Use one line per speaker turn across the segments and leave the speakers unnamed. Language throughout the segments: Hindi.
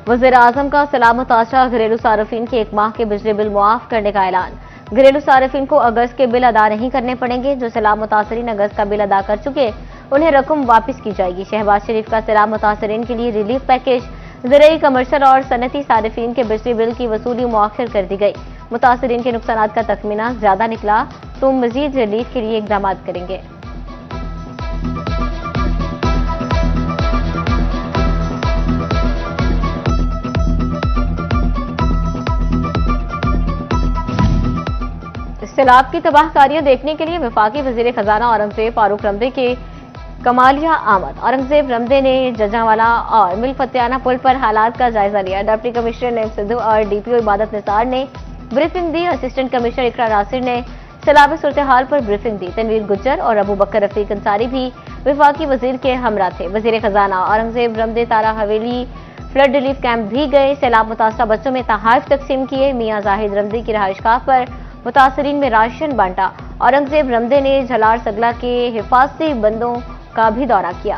वज़ीर आज़म का सैलाब मुतासरा घरेलू सार्फिन के 1 माह के बिजली बिल मुआफ करने का ऐलान। घरेलू सार्फिन को अगस्त के बिल अदा नहीं करने पड़ेंगे। जो सैलाब मुतासरीन अगस्त का बिल अदा कर चुके उन्हें रकम वापस की जाएगी। शहबाज शरीफ का सैलाब मुतासरीन के लिए रिलीफ पैकेज। ज़राई, कमर्शियल और सनती सार्फिन के बिजली बिल की वसूली मुअख्खर कर दी गई। मुतासरीन के नुकसान का तखमीना ज्यादा निकला तो मजीद रिलीफ के लिए इकदाम करेंगे। सैलाब की तबाहकारियां देखने के लिए वफाकी वजीर खजाना औरंगजेब फारूक रमदे के कमालिया आमद। औरंगजेब रमदे ने जजावाला और मिलफतियाना पुल पर हालात का जायजा लिया। डिप्टी कमिश्नर नईम सिद्धू और डीपीओ इबादत निसार ने ब्रीफिंग दी। असिस्टेंट कमिश्नर इकरा नासिर ने सैलाबी सूरत हाल पर ब्रीफिंग दी। तनवीर गुज्जर और अबू बकर रफीक अंसारी भी वफाकी वजीर के हमरा थे। वजीर खजाना औरंगजेब रमदे तारा हवेली फ्लड रिलीफ कैंप भी गए। सैलाब मुतासरा बच्चों में तहाइफ तकसीम किए। मियां जाहिद रमदी की रहायशगाह पर मुतासरीन में राशन बांटा। औरंगजेब रमदे ने झलार सगला के हिफाजती बंदों का भी दौरा किया।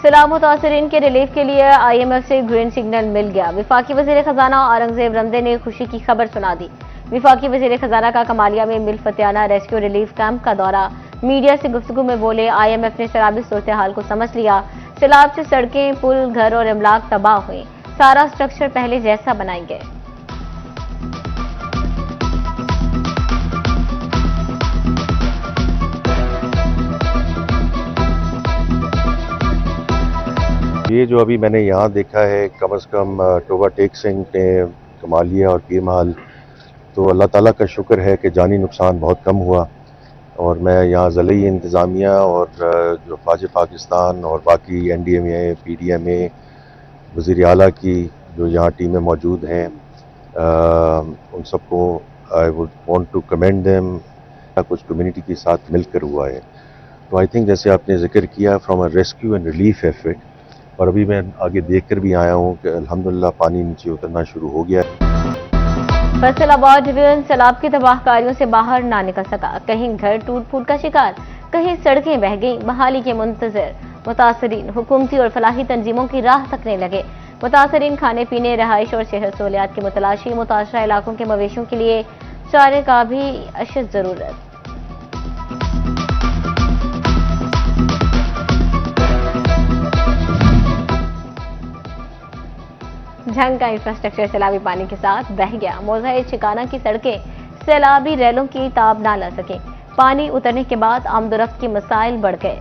सैलाब मुतासरीन के रिलीफ के लिए IMF से ग्रीन सिग्नल मिल गया। वफाकी वजीर खजाना औरंगजेब रमदे ने खुशी की खबर सुना दी। वफाकी वजीर खजाना का कमालिया में मिलफतियाना रेस्क्यू रिलीफ कैंप का दौरा। मीडिया से गुफ्तगू में बोले, IMF ने सैलाबी सूरत हाल को समझ लिया। सैलाब से सड़कें, पुल, घर और इमलाक तबाह हुए। सारा स्ट्रक्चर पहले जैसा बनाएंगे।
ये जो अभी मैंने यहाँ देखा है, कम से कम टोबा टेक सिंह ने, कमालिया और पीर महल, तो अल्लाह ताला का शुक्र है कि जानी नुकसान बहुत कम हुआ। और मैं यहाँ ज़िले इंतज़ामिया और जो फ़ौज पाकिस्तान और बाकी NDMA, PDMA, वज़ीर आला की जो यहाँ टीमें मौजूद हैं, उन सबको I would want to commend them. कुछ कम्युनिटी के साथ मिलकर हुआ है। तो आई थिंक जैसे आपने जिक्र किया, from a rescue and relief effort, और अभी मैं आगे देख कर भी आया हूँ कि अल्हम्दुलिल्लाह पानी नीचे उतरना शुरू हो गया है।
फैसलाबाद डिवीजन सैलाब की तबाहकारियों से बाहर ना निकल सका। कहीं घर टूट फूट का शिकार, कहीं सड़कें बह गई। बहाली के मुंतजर मुतासरीन हुकूमती और फलाही तंजीमों की राह तकने लगे। मुतासरीन खाने पीने, रहाइश और सेहत सहूलियात की मुतलाशी। मुतासरा इलाकों के मवेशियों के लिए चारे का भी अशद जरूरत। झंग का इंफ्रास्ट्रक्चर सैलाबी पानी के साथ बह गया। मोज़ाए चिकाना की सड़कें सैलाबी रैलों की ताब ना ला सके। पानी उतरने के बाद आमदोरफ्त के मसाइल बढ़ गए।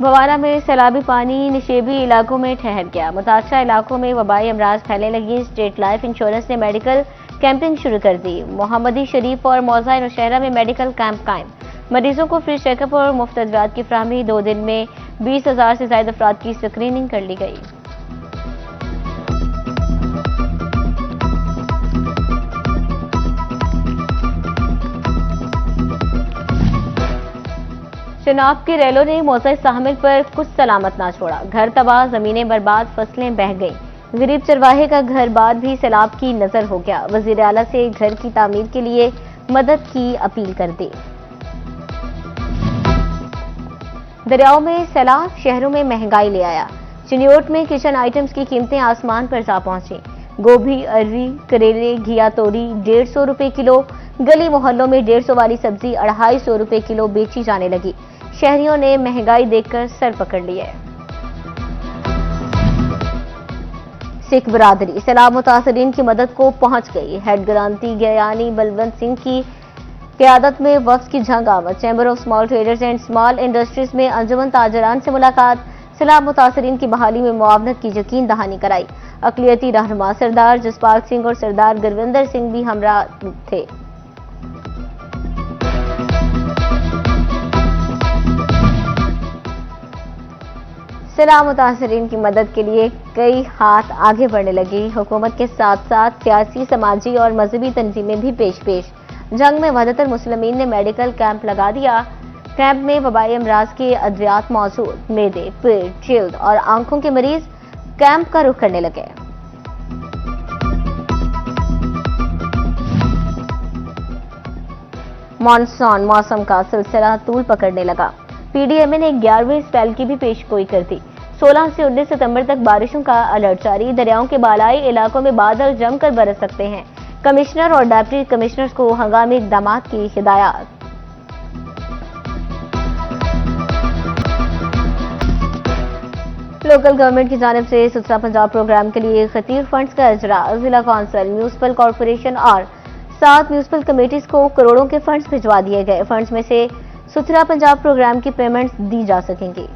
भवाना में सैलाबी पानी निशेबी इलाकों में ठहर गया। मुतासरा इलाकों में वबाई अमराज फैलने लगी। स्टेट लाइफ इंश्योरेंस ने मेडिकल कैंपिंग शुरू कर दी। मोहम्मदी शरीफ और मौज़ा नौशहरा में मेडिकल कैंप कायम। मरीजों को फ्री चेकअप और मुफ्त अदवियात की फ्राहमी। 2 दिन में 20,000 से ज्यादा अफराद की स्क्रीनिंग कर ली गई। चनाब की रेलों ने मौज़ा शामिल पर कुछ सलामत ना छोड़ा। घर तबाह, जमीनें बर्बाद, फसलें बह गई। गरीब चरवाहे का घर बार भी सैलाब की नजर हो गया। वजीर आला से घर की तामीर के लिए मदद की अपील कर दी। दरियाओं में सैलाब शहरों में महंगाई ले आया। चिन्योट में किचन आइटम्स की कीमतें आसमान पर जा पहुंची। गोभी, अरवी, करेले, घिया तोरी 150 रुपए किलो। गली मोहल्लों में 150 वाली सब्जी 250 रुपए किलो बेची जाने लगी। शहरियों ने महंगाई देखकर सर पकड़ लिए। सिख बरादरी सैलाब मुतासरीन की मदद को पहुंच गई। हेड ग्रांती गयानी बलवंत सिंह की क़यादत में वफ्द की झंग आमद। Chamber of small traders and small industries में अंजुमन ताजरान से मुलाकात। सैलाब मुतासरीन की बहाली में मुआवनत की यकीन दहानी कराई। अक़लियती रहनुमा सरदार जसपाल सिंह और सरदार गुरविंदर सिंह भी हमरा थे। सैलाब मुतासरीन की मदद के लिए कई हाथ आगे बढ़ने लगी। हुकूमत के साथ साथ सियासी, समाजी और मजहबी तंजीमें भी पेश। जंग में वहदतुल मुस्लिमीन ने मेडिकल कैंप लगा दिया। कैंप में वबाई अमराज के अद्वियात मौजूद। मेदे, पेट, जिल्द और आंखों के मरीज कैंप का रुख करने लगे। मॉनसून मौसम का सिलसिला तूल पकड़ने लगा। पीडीएमए ने 11वें स्पेल की भी पेशगोई कर दी। 16 से 19 सितंबर तक बारिशों का अलर्ट जारी। दरियाओं के बालाई इलाकों में बादल जमकर बरस सकते हैं। कमिश्नर और डिप्टी कमिश्नर्स को हंगामी इकदाम की हिदायत। लोकल गवर्नमेंट की जानिब से सुथरा पंजाब प्रोग्राम के लिए खतीर फंड्स का इजरा। जिला कौंसिल, म्यूनिसिपल कॉर्पोरेशन और 7 म्यूनिसिपल कमेटीज को करोड़ों के फंड्स भिजवा दिए गए। फंड्स में से सुथरा पंजाब प्रोग्राम की पेमेंट्स दी जा सकेंगी।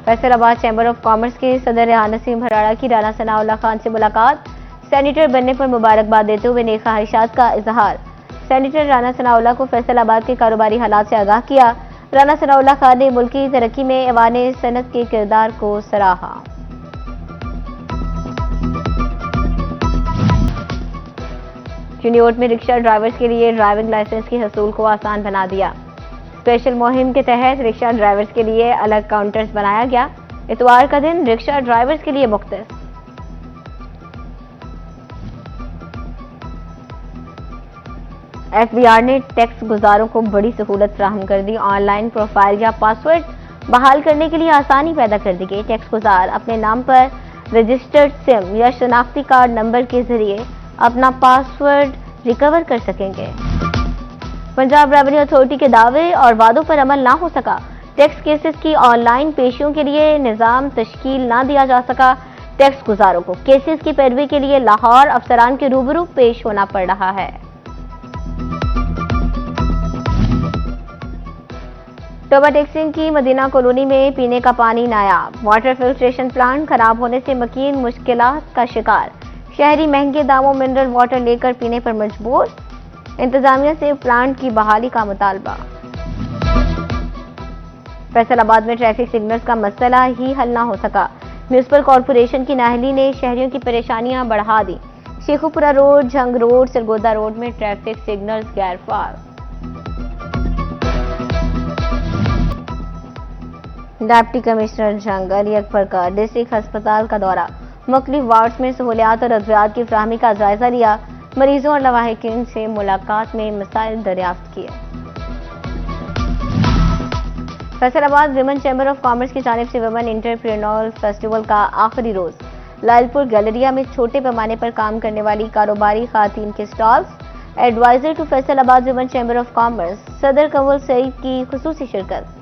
फैसलाबाद चैंबर ऑफ कॉमर्स के सदर रेहान नसीम भराड़ा की राणा सनाउल्लाह खान से मुलाकात। सेनेटर बनने पर मुबारकबाद देते हुए नेक ख्वाहिशात का इजहार। सेनेटर राणा सनाउल्लाह को फैसलाबाद के कारोबारी हालात से आगाह किया। राणा सनाउल्लाह खान ने मुल्की तरक्की में ऐवान सनत के किरदार को सराहा। चिन्योट में रिक्शा ड्राइवर्स के लिए ड्राइविंग लाइसेंस की हसूल को आसान बना दिया। स्पेशल मुहिम के तहत रिक्शा ड्राइवर्स के लिए अलग काउंटर्स बनाया गया। इतवार का दिन रिक्शा ड्राइवर्स के लिए मुख्तस। एफबीआर ने टैक्स गुजारों को बड़ी सहूलत फराहम कर दी। ऑनलाइन प्रोफाइल या पासवर्ड बहाल करने के लिए आसानी पैदा कर दी गई। टैक्स गुजार अपने नाम पर रजिस्टर्ड सिम या शनाख्ती कार्ड नंबर के जरिए अपना पासवर्ड रिकवर कर सकेंगे। पंजाब रेवेन्यू अथॉरिटी के दावे और वादों पर अमल ना हो सका। टैक्स केसेस की ऑनलाइन पेशियों के लिए निजाम तश्कील ना दिया जा सका। टैक्स गुजारों को केसेस की पैरवी के लिए लाहौर अफसरान के रूबरू पेश होना पड़ रहा है। टोबा टेक्सिंग की मदीना कॉलोनी में पीने का पानी नायाब। वाटर फिल्ट्रेशन प्लांट खराब होने से मकीन मुश्किलात का शिकार। शहरी महंगे दामों मिनरल वाटर लेकर पीने पर मजबूर। इंतजामिया से प्लांट की बहाली का मुतालबा। फैसलाबाद में ट्रैफिक सिग्नल्स का मसला ही हल ना हो सका। म्यूनिसिपल कॉर्पोरेशन की नाअहली ने शहरियों की परेशानियां बढ़ा दी। Sheikhupura road, Jhang road, Sargodha road में ट्रैफिक सिग्नल्स गैर फाल। डिप्टी कमिश्नर झंग अली अकबर का डिस्ट्रिक्ट अस्पताल का दौरा। मुख्तलिफ वार्ड्स में सहूलियात और अद्वियात की फराहमी का जायजा लिया। मरीजों और लवाहिकीन से मुलाकात में मसाइल दरियाफ्त किए। Faisalabad women chamber of commerce की जानिब से विमेन एंटरप्रेन्योर फेस्टिवल का आखिरी रोज। लालपुर गैलेरिया में छोटे पैमाने पर काम करने वाली कारोबारी खातून के stalls. Advisor to Faisalabad women chamber of commerce सदर कंवल सईद की खुसूसी शिरकत।